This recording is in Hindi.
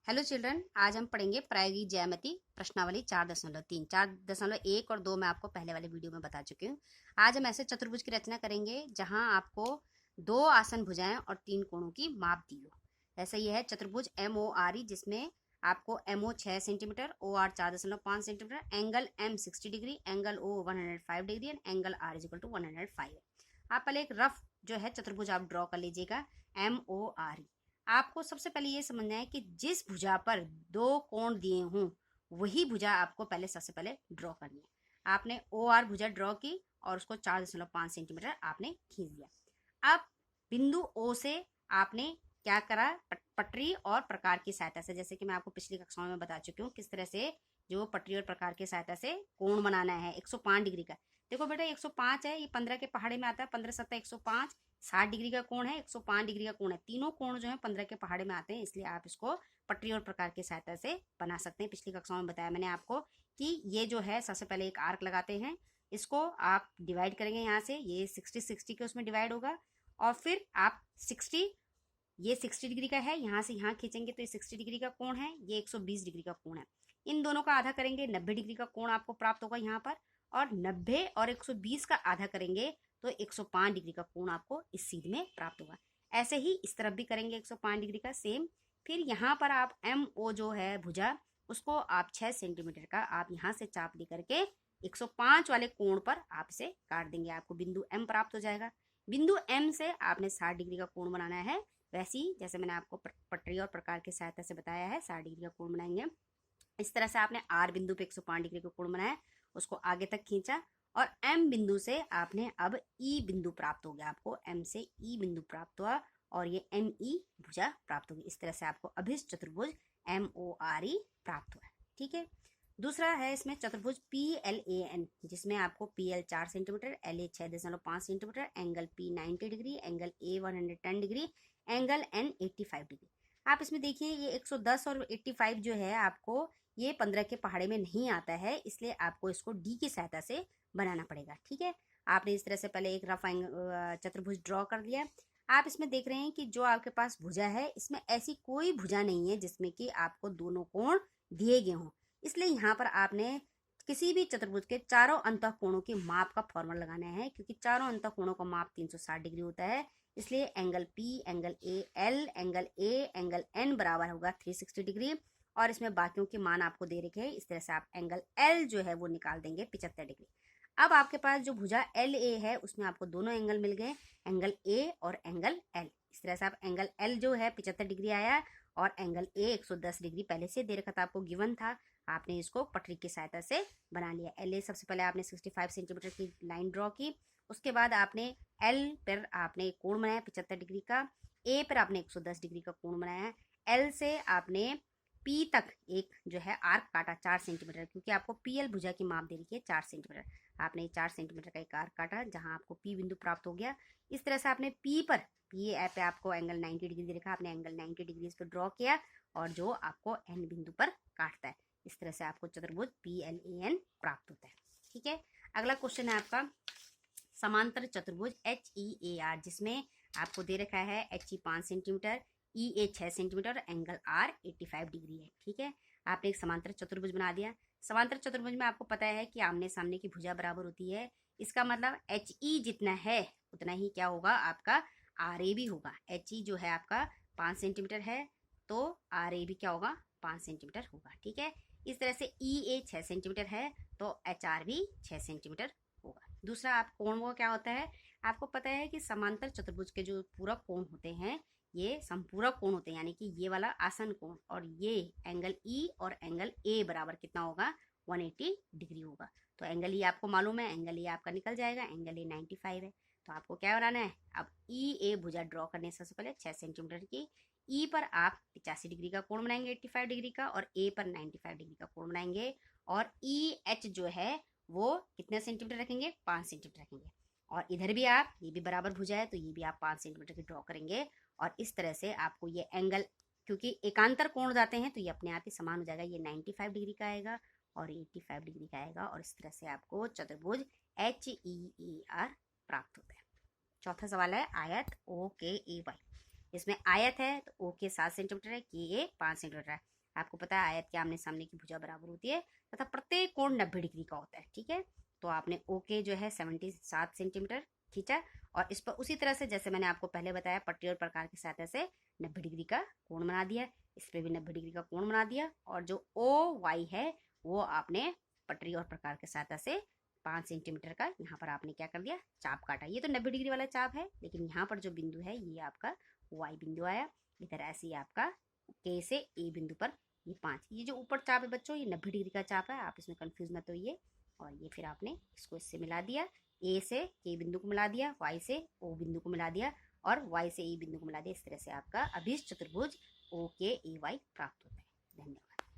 हेलो चिल्ड्रन, आज हम पढ़ेंगे प्रायोगिक ज्यामिति प्रश्नावली 4.3। 4.1 और 2 मैं आपको पहले वाले वीडियो में बता चुकी हूँ। आज हम ऐसे चतुर्भुज की रचना करेंगे जहां आपको 2 आसन भुजाएं और 3 कोणों की माप दी हो। ऐसा ये है चतुर्भुज MORE, जिसमें आपको MO 6 centimetre, OR 4.5 centimetre, angle M 60 degree, angle O 105 degree and angle R equal to 105 है। आप पहले एक रफ जो है चतुर्भुज आप ड्रॉ कर लीजिएगा MORE। आपको सबसे पहले ये समझना है कि जिस भुजा पर 2 कोण दिए हों वही भुजा आपको सबसे पहले ड्रॉ करनी है। आपने OR भुजा ड्रॉ की और उसको 4.5 सेंटीमीटर आपने खींच दिया। अब बिंदु O से आपने क्या करा, पटरी और प्रकार की सहायता से, जैसे कि मैं आपको पिछली कक्षाओं में बता चुकी हूँ किस तरह से जो पटरी और प्रकार की सहायता से कोण बनाना है 105 डिग्री का। देखो बेटा 105 है, ये 15 के पहाड़े में आता है, 15 7 105, 60 डिग्री का कोण है, 105 डिग्री का कोण है। तीनों कोण जो है 15 के पहाड़े में आते हैं, इसलिए आप इसको पटरी और प्रकार की सहायता से बना सकते हैं। पिछली कक्षाओं में बताया मैंने आपको कि ये जो है सबसे पहले एक आर्क लगाते हैं, इसको आप डिवाइड करेंगे यहाँ से, ये 60 के उसमें डिवाइड होगा और फिर आप 60, ये 60 डिग्री का है, यहाँ से यहाँ खींचेंगे तो ये 60 डिग्री का कोण है, ये 120 डिग्री का कोण है। इन दोनों का आधा करेंगे 90 डिग्री का कोण आपको प्राप्त होगा यहाँ पर, और 90 और 120 का आधा करेंगे तो 105 डिग्री का कोण आपको इस सीध में प्राप्त होगा। ऐसे ही इस तरफ भी करेंगे 105 डिग्री का सेम। फिर यहाँ पर आप MO जो है भुजा, उसको आप 6 सेंटीमीटर का आप यहाँ से चाप दे करके 105 वाले कोण पर आप इसे काट देंगे, आपको बिंदु M प्राप्त हो जाएगा। बिंदु M से आपने 60 डिग्री का कोण बनाना है, वैसे ही जैसे मैंने आपको पटरी और प्रकार की सहायता से बताया है 60 डिग्री का कोण बनाएंगे। इस तरह से आपने R बिंदु पे 105 डिग्री का कोण बनाया, उसको आगे तक खींचा और M बिंदु से आपने अब E बिंदु प्राप्त हो गया, आपको M से E बिंदु प्राप्त हुआ और ये ME भुजा प्राप्त होगी। इस तरह से आपको अभिष्ट चतुर्भुज MORE प्राप्त हुआ है। ठीक है, दूसरा है इसमें चतुर्भुज PLAN, जिसमें आपको PL 4 centimetre, LA 6.5 centimetre, angle P 90 degree, angle A 110 degree, angle N 85 degree. आप इसमें देखिए ये 110 और 85 जो है आपको ये 15 के पहाड़े में नहीं आता है, इसलिए आपको इसको D की सहायता से बनाना पड़ेगा। ठीक है, आपने इस तरह से पहले एक रफ चतुर्भुज ड्रॉ कर लिया। आप इसमें देख रहे हैं कि जो आपके पास भुजा है इसमें ऐसी कोई भुजा नहीं है जिसमें कि आपको दोनों कोण दिए गए हों, इसलिए यहाँ पर आपने किसी भी चतुर्भुज के चारों अंतः कोणों की माप का फॉर्मूला लगाना है, क्योंकि चारों अंतः कोणों का माप 360 डिग्री होता है। इसलिए angle P, angle AL, angle A, angle N बराबर होगा 360 डिग्री, और इसमें बाकियों के मान आपको दे रखे हैं। इस तरह से आप एंगल L जो है वो निकाल देंगे 75 डिग्री। अब आपके पास जो भुजा LA है उसमें आपको दोनों एंगल मिल गए, एंगल A और एंगल L। इस तरह से आप एंगल L जो है 75 डिग्री आया और एंगल A 110 डिग्री पहले से दे रखा था, आपको गिवन था, आपने इसको पटरी की सहायता से बना लिया। LA सबसे पहले आपने 65 सेंटीमीटर की लाइन ड्रॉ की, उसके बाद आपने L पर आपने कोण बनाया 75 डिग्री का, A पर आपने 110 डिग्री का कोण बनाया, L से आपने P तक एक जो है आर्क काटा 4 सेंटीमीटर, क्योंकि आपको PL भुजा की माप दे रखी है 4 सेंटीमीटर। आपने 4 सेंटीमीटर का एक आर्क काटा जहां आपको P बिंदु प्राप्त हो गया। इस तरह से आपने P पे आपको एंगल 90 डिग्री दे रखा, आपने एंगल 90 डिग्री इस पर ड्रॉ किया और जो आपको N बिंदु पर काटता है। इस तरह से आपको चतुर्भुज PLAN प्राप्त होता है। ठीक है, अगला क्वेश्चन है आपका समांतर चतुर्भुज HEAR, जिसमें आपको दे रखा है HE 5 centimetre, EA 6 centimetre, angle R 85 degree है। ठीक है, आपने एक समांतर चतुर्भुज बना दिया। समांतर चतुर्भुज में आपको पता है कि आमने सामने की भुजा बराबर होती है, इसका मतलब HE जितना है उतना ही क्या होगा, आपका RA भी होगा। HE जो है आपका 5 सेंटीमीटर है तो RA भी क्या होगा, 5 सेंटीमीटर होगा। ठीक है, इस तरह से EA 6 सेंटीमीटर है तो HR भी 6 सेंटीमीटर होगा। दूसरा आप कोण वो क्या होता है, आपको पता है कि समांतर चतुर्भुज के जो पूरक कोण होते हैं ये संपूरक कोण होते हैं, यानी कि ये वाला आसन कोण और ये एंगल E और एंगल A बराबर कितना होगा, 180 डिग्री होगा। तो एंगल E आपको मालूम है, एंगल A आपका निकल जाएगा, एंगल A 95 है। तो आपको क्या बनाना है, अब EA भुजा ड्रॉ करने से पहले 6 सेंटीमीटर की, E पर आप 85 डिग्री का कोण बनाएंगे 85 डिग्री का, और A पर 95 डिग्री का कोण बनाएंगे, और EH जो है वो कितने सेंटीमीटर रखेंगे, 5 सेंटीमीटर रखेंगे। और इधर भी आप, ये भी बराबर भुजा है तो ये भी आप 5 सेंटीमीटर की ड्रॉ करेंगे, और इस तरह से आपको ये एंगल, क्योंकि एकांतर कोण जाते हैं तो ये अपने आप ही समान हो जाएगा, ये 95 डिग्री का आएगा और 85 डिग्री का आएगा, और इस तरह से आपको चतुर्भुज HEAR प्राप्त होता है। चौथा सवाल है आयत OKAY। इसमें आयत है तो O के 7 सेंटीमीटर है, KA 5 सेंटीमीटर है। आपको पता है आयत के आमने सामने की भुजा बराबर होती है तथा प्रत्येक कोण 90 डिग्री का होता है। ठीक है, तो आपने ओके जो है 77 सेंटीमीटर खींचा और इस पर उसी तरह से जैसे मैंने आपको पहले बताया पट्टी और प्रकार की सहायता से 90 डिग्री का कोण बना दिया। इस पर भी 90 डिग्री का कोण बना दिया और जो ओ वाई है वो आपने पटरी और प्रकार की सहायता से 5 सेंटीमीटर का यहाँ पर आपने क्या कर दिया, चाप काटा। ये तो 90 डिग्री वाला चाप है, लेकिन यहाँ पर जो बिंदु है ये आपका वाई बिंदु आया। इधर ऐसे ही आपका के से ए बिंदु पर ये 5, ये जो ऊपर चाप है बच्चों ये 90 डिग्री का चाप है, आप इसमें कंफ्यूज मत होइए। और ये फिर आपने इसको इससे मिला दिया, ए से के बिंदु को मिला दिया, वाई से ओ बिंदु को मिला दिया और वाई से ई बिंदु को मिला दिया। इस तरह से आपका अभिष्ट चतुर्भुज ओ के ए वाई प्राप्त होता है। धन्यवाद।